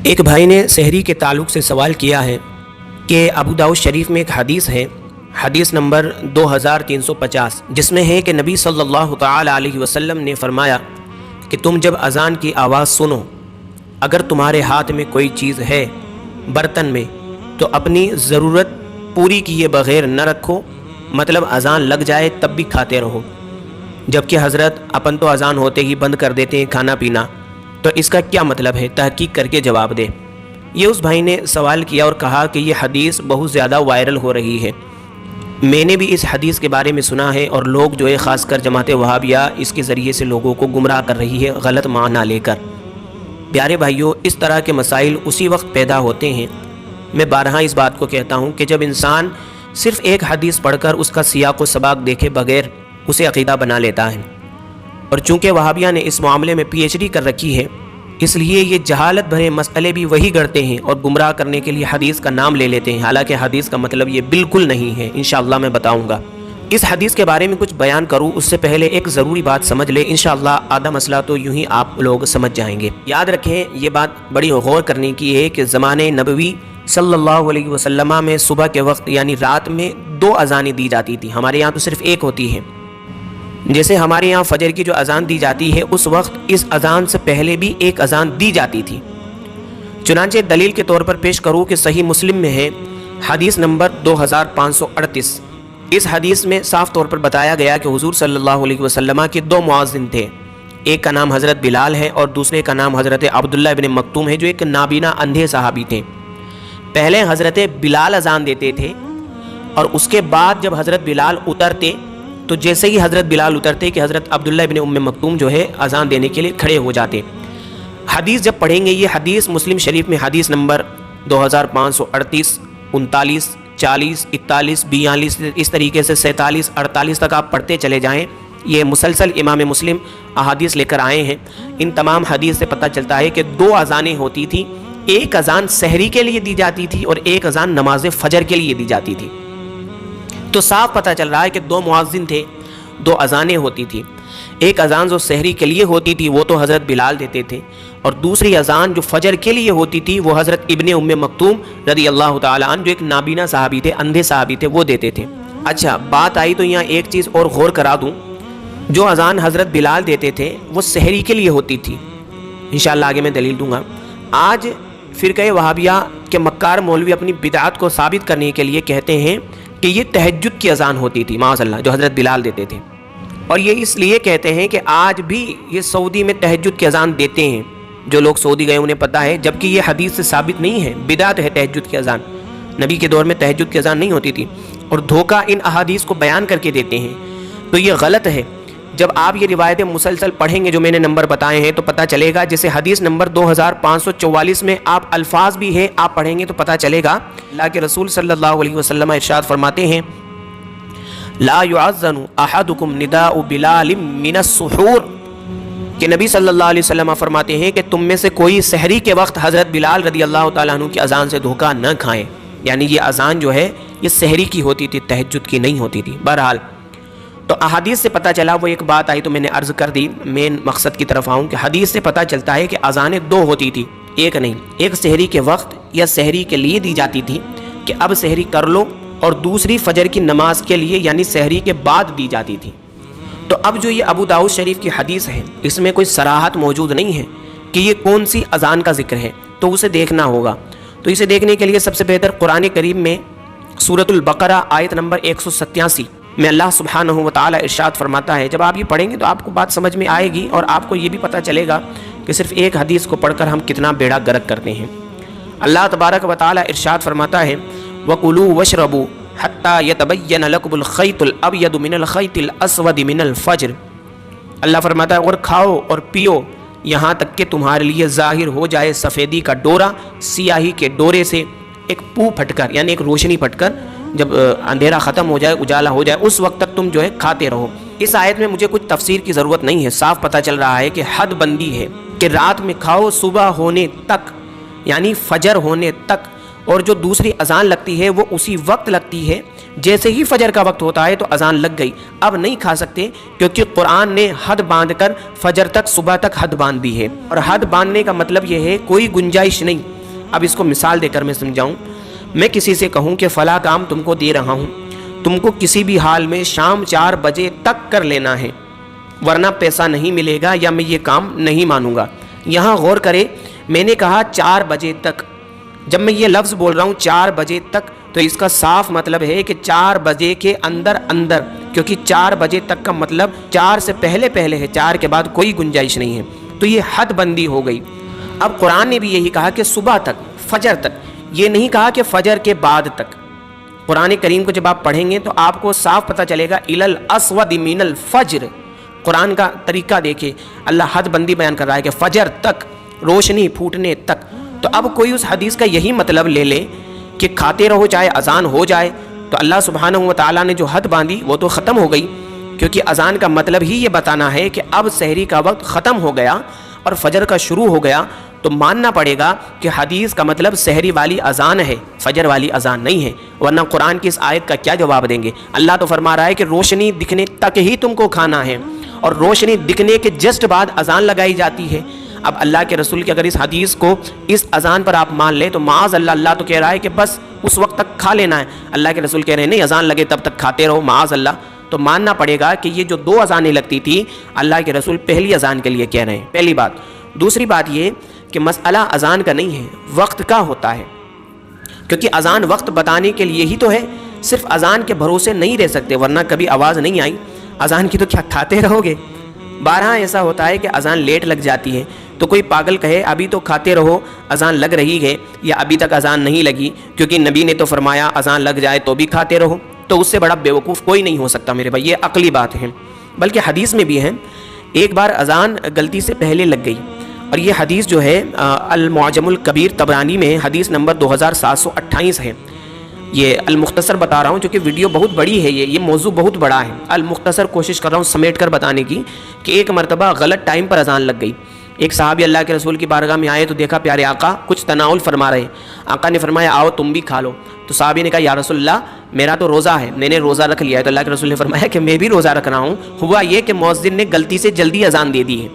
ایک بھائی نے سحری کے تعلق سے سوال کیا ہے کہ ابو داؤد شریف میں ایک حدیث ہے، حدیث نمبر 2350، جس میں ہے کہ نبی صلی اللہ تعالی علیہ وسلم نے فرمایا کہ تم جب اذان کی آواز سنو، اگر تمہارے ہاتھ میں کوئی چیز ہے برتن میں تو اپنی ضرورت پوری کیے بغیر نہ رکھو، مطلب اذان لگ جائے تب بھی کھاتے رہو، جبکہ حضرت اپن تو اذان ہوتے ہی بند کر دیتے ہیں کھانا پینا، تو اس کا کیا مطلب ہے؟ تحقیق کر کے جواب دے۔ یہ اس بھائی نے سوال کیا اور کہا کہ یہ حدیث بہت زیادہ وائرل ہو رہی ہے، میں نے بھی اس حدیث کے بارے میں سنا ہے، اور لوگ جو ہے خاص کر جماعت وہابیہ اس کے ذریعے سے لوگوں کو گمراہ کر رہی ہے غلط معنی لے کر۔ پیارے بھائیوں، اس طرح کے مسائل اسی وقت پیدا ہوتے ہیں، میں بارہا اس بات کو کہتا ہوں کہ جب انسان صرف ایک حدیث پڑھ کر اس کا سیاق و سباق دیکھے بغیر اسے عقیدہ بنا لیتا ہے، اور چونکہ وہابیہ نے اس معاملے میں پی ایچ ڈی کر رکھی ہے، اس لیے یہ جہالت بھرے مسئلے بھی وہی گڑھتے ہیں اور گمراہ کرنے کے لیے حدیث کا نام لے لیتے ہیں، حالانکہ حدیث کا مطلب یہ بالکل نہیں ہے۔ انشاءاللہ میں بتاؤں گا۔ اس حدیث کے بارے میں کچھ بیان کروں اس سے پہلے ایک ضروری بات سمجھ لیں، انشاءاللہ آدھا مسئلہ تو یوں ہی آپ لوگ سمجھ جائیں گے۔ یاد رکھیں، یہ بات بڑی غور کرنے کی ہے کہ زمانے نبوی صلی اللہ علیہ وسلم میں صبح کے وقت یعنی رات میں 2 اذانیں دی جاتی تھی، ہمارے یہاں تو صرف ایک ہوتی ہے۔ جیسے ہمارے یہاں فجر کی جو اذان دی جاتی ہے، اس وقت اس اذان سے پہلے بھی ایک اذان دی جاتی تھی۔ چنانچہ دلیل کے طور پر پیش کروں کہ صحیح مسلم میں ہے حدیث نمبر 2538۔ اس حدیث میں صاف طور پر بتایا گیا کہ حضور صلی اللہ علیہ وسلم کے 2 مؤذن تھے، ایک کا نام حضرت بلال ہے اور دوسرے کا نام حضرت عبداللہ ابن مکتوم ہے، جو ایک نابینا اندھے صحابی تھے۔ پہلے حضرت بلال اذان دیتے تھے، اور اس کے بعد جب حضرت بلال اترتے تو جیسے ہی حضرت بلال اترتے کہ حضرت عبداللہ ابن ام مکتوم جو ہے اذان دینے کے لیے کھڑے ہو جاتے۔ حدیث جب پڑھیں گے، یہ حدیث مسلم شریف میں حدیث نمبر 2538، 39، 40، 41، 42، اس طریقے سے 47، 48 تک آپ پڑھتے چلے جائیں، یہ مسلسل امام مسلم احادیث لے کر آئے ہیں۔ ان تمام حدیث سے پتہ چلتا ہے کہ 2 اذانیں ہوتی تھی، ایک اذان سحری کے لیے دی جاتی تھی اور ایک اذان نماز فجر کے لیے دی جاتی تھی۔ تو صاف پتہ چل رہا ہے کہ 2 مؤذن تھے، 2 اذانیں ہوتی تھی۔ ایک اذان جو سحری کے لیے ہوتی تھی وہ تو حضرت بلال دیتے تھے، اور دوسری اذان جو فجر کے لیے ہوتی تھی وہ حضرت ابن ام مکتوم رضی اللہ تعالی عنہ، جو ایک نابینا صحابی تھے، اندھے صحابی تھے، وہ دیتے تھے۔ اچھا، بات آئی تو یہاں ایک چیز اور غور کرا دوں، جو اذان حضرت بلال دیتے تھے وہ سحری کے لیے ہوتی تھی، انشاءاللہ آگے میں دلیل دوں گا۔ آج فرقہ وہابیہ کے مکار مولوی اپنی بدعت کو ثابت کرنے کے لیے کہتے ہیں کہ یہ تہجد کی اذان ہوتی تھی، معاذ اللہ، جو حضرت بلال دیتے تھے، اور یہ اس لیے کہتے ہیں کہ آج بھی یہ سعودی میں تہجد کی اذان دیتے ہیں، جو لوگ سعودی گئے انہیں پتہ ہے، جبکہ یہ حدیث سے ثابت نہیں ہے، بدعت ہے تہجد کی اذان۔ نبی کے دور میں تہجد کی اذان نہیں ہوتی تھی، اور دھوکہ ان احادیث کو بیان کر کے دیتے ہیں، تو یہ غلط ہے۔ جب آپ یہ روایتیں مسلسل پڑھیں گے جو میں نے نمبر بتائے ہیں تو پتہ چلے گا، جیسے حدیث نمبر 2544 میں آپ الفاظ بھی ہیں، آپ پڑھیں گے تو پتہ چلے گا، اللہ کے رسول صلی اللہ علیہ وسلم ارشاد فرماتے ہیں، لا يعذن احدكم نداء بلال من السحور، کہ نبی صلی اللہ علیہ وسلم فرماتے ہیں کہ تم میں سے کوئی سحری کے وقت حضرت بلال رضی اللہ تعالیٰ عنہ کی اذان سے دھوکہ نہ کھائیں، یعنی یہ اذان جو ہے یہ سحری کی ہوتی تھی، تہجد کی نہیں ہوتی تھی۔ بہرحال تو احادیث سے پتہ چلا، وہ ایک بات آئی تو میں نے عرض کر دی، مین مقصد کی طرف آؤں کہ حدیث سے پتہ چلتا ہے کہ اذانیں 2 ہوتی تھی، ایک نہیں، ایک سحری کے وقت یا سحری کے لیے دی جاتی تھی کہ اب سحری کر لو، اور دوسری فجر کی نماز کے لیے یعنی سحری کے بعد دی جاتی تھی۔ تو اب جو یہ ابو داؤد شریف کی حدیث ہے، اس میں کوئی صراحت موجود نہیں ہے کہ یہ کون سی اذان کا ذکر ہے، تو اسے دیکھنا ہوگا۔ تو اسے دیکھنے کے لیے سب سے بہتر قرآن کریم میں سورۃ البقرہ آیت نمبر 187 میں اللہ سبحانہ و تعالیٰ ارشاد فرماتا ہے، جب آپ یہ پڑھیں گے تو آپ کو بات سمجھ میں آئے گی، اور آپ کو یہ بھی پتہ چلے گا کہ صرف ایک حدیث کو پڑھ کر ہم کتنا بیڑا گرک کرتے ہیں۔ اللہ تبارک و تعالیٰ ارشاد فرماتا ہے، وَكُلُوا وَاشْرَبُوا حَتَّى يَتَبَيَّنَ لَكُمُ الْخَيْطُ الْأَبْيَضُ مِنَ الْخَيْطِ الْأَسْوَدِ مِنَ الْفَجْرِ، اللہ فرماتا ہے اور کھاؤ اور پیو یہاں تک کہ تمہارے لیے ظاہر ہو جائے سفیدی کا ڈورا سیاہی کے ڈورے سے، ایک پو پھٹ کر، یعنی ایک روشنی پھٹ کر، جب اندھیرا ختم ہو جائے، اجالا ہو جائے، اس وقت تک تم جو ہے کھاتے رہو۔ اس آیت میں مجھے کچھ تفسیر کی ضرورت نہیں ہے، صاف پتہ چل رہا ہے کہ حد بندی ہے کہ رات میں کھاؤ صبح ہونے تک، یعنی فجر ہونے تک، اور جو دوسری اذان لگتی ہے وہ اسی وقت لگتی ہے، جیسے ہی فجر کا وقت ہوتا ہے تو اذان لگ گئی، اب نہیں کھا سکتے، کیونکہ قرآن نے حد باندھ کر فجر تک، صبح تک حد باندھ دی ہے، اور حد باندھنے کا مطلب یہ ہے کوئی گنجائش نہیں اب اس کو مثال دے کر میں سمجھاؤں. میں کسی سے کہوں کہ فلاں کام تم کو دے رہا ہوں، تم کو کسی بھی حال میں شام 4 بجے تک کر لینا ہے، ورنہ پیسہ نہیں ملے گا یا میں یہ کام نہیں مانوں گا. یہاں غور کرے، میں نے کہا 4 بجے تک. جب میں یہ لفظ بول رہا ہوں 4 بجے تک، تو اس کا صاف مطلب ہے کہ 4 بجے کے اندر، کیونکہ 4 بجے تک کا مطلب 4 سے پہلے ہے، 4 کے بعد کوئی گنجائش نہیں ہے. تو یہ حد بندی ہو گئی. اب قرآن نے بھی یہی کہا کہ صبح تک، فجر تک، یہ نہیں کہا کہ فجر کے بعد تک. قرآن کریم کو جب آپ پڑھیں گے تو آپ کو صاف پتہ چلے گا الی الاسود من الفجر. قرآن کا طریقہ دیکھیں، اللہ حد بندی بیان کر رہا ہے کہ فجر تک، روشنی پھوٹنے تک. تو اب کوئی اس حدیث کا یہی مطلب لے لے کہ کھاتے رہو چاہے اذان ہو جائے، تو اللہ سبحانہ و تعالیٰ نے جو حد باندھی وہ تو ختم ہو گئی، کیونکہ اذان کا مطلب ہی یہ بتانا ہے کہ اب سحری کا وقت ختم ہو گیا اور فجر کا شروع ہو گیا. تو ماننا پڑے گا کہ حدیث کا مطلب سحری والی اذان ہے، فجر والی اذان نہیں ہے، ورنہ قرآن کی اس آیت کا کیا جواب دیں گے؟ اللہ تو فرما رہا ہے کہ روشنی دکھنے تک ہی تم کو کھانا ہے، اور روشنی دکھنے کے جسٹ بعد اذان لگائی جاتی ہے. اب اللہ کے رسول کی اگر اس حدیث کو اس اذان پر آپ مان لیں تو معاذ اللہ تو کہہ رہا ہے کہ بس اس وقت تک کھا لینا ہے. اللہ کے رسول کہہ رہے ہیں نہیں، اذان لگے تب تک کھاتے رہو، معاذ اللہ. تو ماننا پڑے گا کہ یہ جو 2 اذانیں لگتی تھی، اللہ کے رسول پہلی اذان کے لیے کہہ رہے ہیں، پہلی بات. دوسری بات یہ کہ مسئلہ اذان کا نہیں ہے، وقت کا ہوتا ہے، کیونکہ اذان وقت بتانے کے لیے ہی تو ہے. صرف اذان کے بھروسے نہیں رہ سکتے، ورنہ کبھی آواز نہیں آئی اذان کی تو کیا کھاتے رہو گے؟ بارہا ایسا ہوتا ہے کہ اذان لیٹ لگ جاتی ہے، تو کوئی پاگل کہے ابھی تو کھاتے رہو، اذان لگ رہی ہے، یا ابھی تک اذان نہیں لگی کیونکہ نبی نے تو فرمایا اذان لگ جائے تو بھی کھاتے رہو. تو اس سے بڑا بیوقوف کوئی نہیں ہو سکتا میرے بھائی، یہ عقلی بات ہے. بلکہ حدیث میں بھی ہے، ایک بار اذان غلطی سے پہلے لگ گئی، اور یہ حدیث جو ہے المعجم الکبیر طبرانی میں حدیث نمبر 2728 ہے. یہ المختصر بتا رہا ہوں چونکہ ویڈیو بہت بڑی ہے، یہ موضوع بہت بڑا ہے. المختصر کوشش کر رہا ہوں سمیٹ کر بتانے کی کہ ایک مرتبہ غلط ٹائم پر اذان لگ گئی. ایک صحابی اللہ کے رسول کی بارگاہ میں آئے تو دیکھا پیارے آقا کچھ تناول فرما رہے. آقا نے فرمایا آؤ تم بھی کھا لو. تو صحابی نے کہا یا رسول اللہ میرا تو روزہ ہے، میں نے روزہ رکھ لیا ہے. تو اللہ کے رسول نے فرمایا کہ میں بھی روزہ رکھ رہا ہوں. ہوا یہ کہ مؤذن نے غلطی سے جلدی اذان دے دی ہے،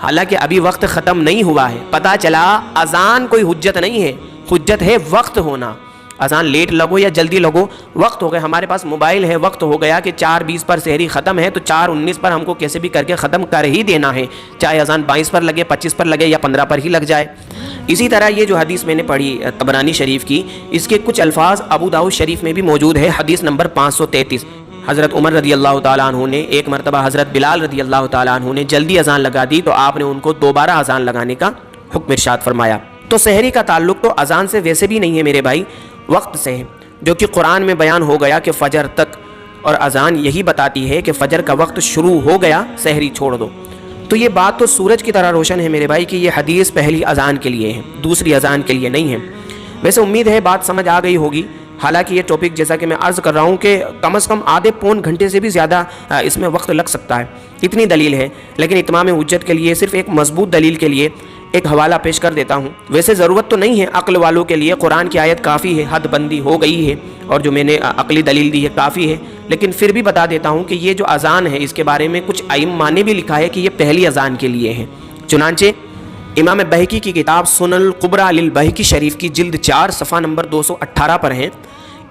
حالانکہ ابھی وقت ختم نہیں ہوا ہے. پتہ چلا اذان کوئی حجت نہیں ہے، حجت ہے وقت ہونا. اذان لیٹ لگو یا جلدی لگو، وقت ہو گیا. ہمارے پاس موبائل ہے، وقت ہو گیا کہ 4:20 پر سحری ختم ہے، تو 4:19 پر ہم کو کیسے بھی کر کے ختم کر ہی دینا ہے، چاہے اذان 22 پر لگے، 25 پر لگے یا 15 پر ہی لگ جائے. اسی طرح یہ جو حدیث میں نے پڑھی طبرانی شریف کی، اس کے کچھ الفاظ ابو داؤد شریف میں بھی موجود ہے. حدیث نمبر 533، حضرت عمر رضی اللہ تعالیٰ عنہ نے ایک مرتبہ حضرت بلال رضی اللہ تعالیٰ عنہ نے جلدی اذان لگا دی، تو آپ نے ان کو دوبارہ اذان لگانے کا حکم ارشاد فرمایا. تو سحری کا تعلق تو اذان سے ویسے بھی نہیں ہے میرے بھائی، وقت سے ہے، جو کہ قرآن میں بیان ہو گیا کہ فجر تک، اور اذان یہی بتاتی ہے کہ فجر کا وقت شروع ہو گیا، سحری چھوڑ دو. تو یہ بات تو سورج کی طرح روشن ہے میرے بھائی کہ یہ حدیث پہلی اذان کے لیے ہے، دوسری اذان کے لیے نہیں ہے. ویسے امید ہے بات سمجھ آ گئی ہوگی. حالانکہ یہ ٹاپک جیسا کہ میں عرض کر رہا ہوں کہ کم از کم آدھے پون گھنٹے سے بھی زیادہ اس میں وقت لگ سکتا ہے، اتنی دلیل ہے. لیکن اتمام حجت کے لیے صرف ایک مضبوط دلیل کے لیے ایک حوالہ پیش کر دیتا ہوں. ویسے ضرورت تو نہیں ہے، عقل والوں کے لیے قرآن کی آیت کافی ہے، حد بندی ہو گئی ہے، اور جو میں نے عقلی دلیل دی ہے کافی ہے. لیکن پھر بھی بتا دیتا ہوں کہ یہ جو اذان ہے اس کے بارے میں کچھ ائمہ نے بھی لکھا ہے کہ یہ پہلی اذان کے لیے ہے. چنانچہ امام بہقی کی کتاب سنن الکبریٰ للبہقی شریف کی جلد 4 صفحہ نمبر 218 پر ہیں.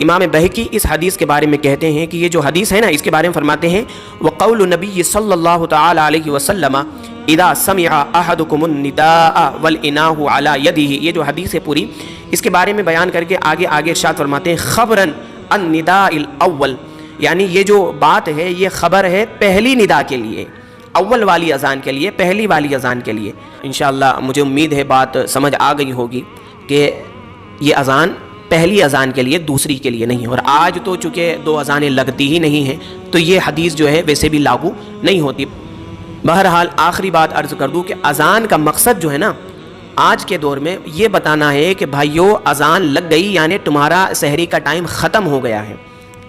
امام بہقی اس حدیث کے بارے میں کہتے ہیں کہ یہ جو حدیث ہے نا، اس کے بارے میں فرماتے ہیں وقول النبی صلی اللہ تعالی علیہ وسلم اذا سمع احدکم النداء والاناء علی یدہ. یہ جو حدیث ہے پوری، اس کے بارے میں بیان کر کے آگے ارشاد فرماتے ہیں خبراً النداء الاول، یعنی یہ جو بات ہے یہ خبر ہے پہلی ندا کے لیے، اول والی اذان کے لیے، پہلی والی اذان کے لیے. انشاءاللہ مجھے امید ہے بات سمجھ آ گئی ہوگی کہ یہ اذان پہلی اذان کے لیے، دوسری کے لیے نہیں. اور آج تو چونکہ 2 اذانیں لگتی ہی نہیں ہیں تو یہ حدیث جو ہے ویسے بھی لاگو نہیں ہوتی. بہرحال آخری بات عرض کر دوں کہ اذان کا مقصد جو ہے نا آج کے دور میں یہ بتانا ہے کہ بھائیو اذان لگ گئی یعنی تمہارا سحری کا ٹائم ختم ہو گیا ہے.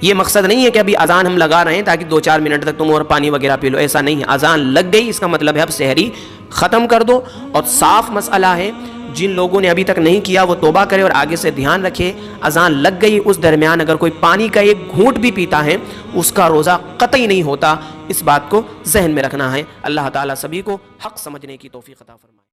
یہ مقصد نہیں ہے کہ ابھی اذان ہم لگا رہے ہیں تاکہ 2-4 منٹ تک تم اور پانی وغیرہ پی لو، ایسا نہیں ہے. اذان لگ گئی اس کا مطلب ہے اب سحری ختم کر دو. اور صاف مسئلہ ہے، جن لوگوں نے ابھی تک نہیں کیا وہ توبہ کرے اور آگے سے دھیان رکھے. اذان لگ گئی، اس درمیان اگر کوئی پانی کا ایک گھونٹ بھی پیتا ہے اس کا روزہ قطعی نہیں ہوتا. اس بات کو ذہن میں رکھنا ہے. اللہ تعالیٰ سبھی کو حق سمجھنے کی توفیق عطا فرمائے.